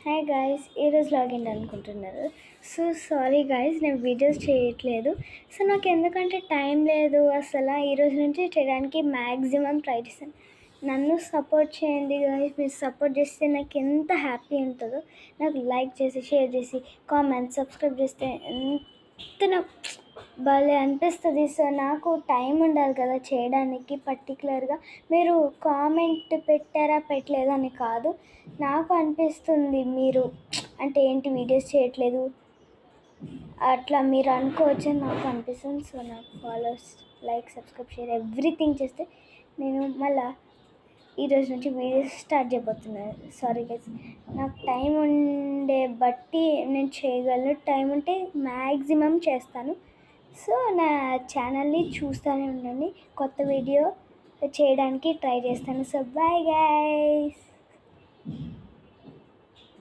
Hi guys, ఈరోజు login అనుకుంటున్నారు. So sorry guys, నేను వీడియోస్ చేయట్లేదు. సో నాకు ఎందుకంటే టైం లేదు అసలు. ఈరోజు నుంచి చేయడానికి మ్యాక్సిమం ట్రై చేస్తాను. నన్ను సపోర్ట్ చేయండి గాయ్స్. మీరు సపోర్ట్ చేస్తే నాకు ఎంత హ్యాపీ ఉంటుందో. నాకు లైక్ చేసి, షేర్ చేసి, కామెంట్, సబ్స్క్రైబ్ చేస్తే ఎంత నాకు భలే అనిపిస్తుంది. సో నాకు టైం ఉండాలి కదా చేయడానికి. పర్టికులర్గా మీరు కామెంట్ పెట్టారా పెట్టలేదా అని కాదు, నాకు అనిపిస్తుంది మీరు అంటే ఏంటి వీడియోస్ చేయట్లేదు అట్లా మీరు అనుకోవచ్చని నాకు అనిపిస్తుంది. సో నాకు follows, like, subscribe, share everything చేస్తే నేను మళ్ళీ ఈరోజు నుంచి వీడియోస్ స్టార్ట్ చేయబోతున్నాను. సారీ గైస్, నాకు టైం ఉండే బట్టి నేను చేయగలను. టైం ఉంటే మ్యాక్సిమం చేస్తాను. సో నా ఛానల్ని చూస్తూనే ఉండండి. కొత్త వీడియో చేయడానికి ట్రై చేస్తాను. So bye guys.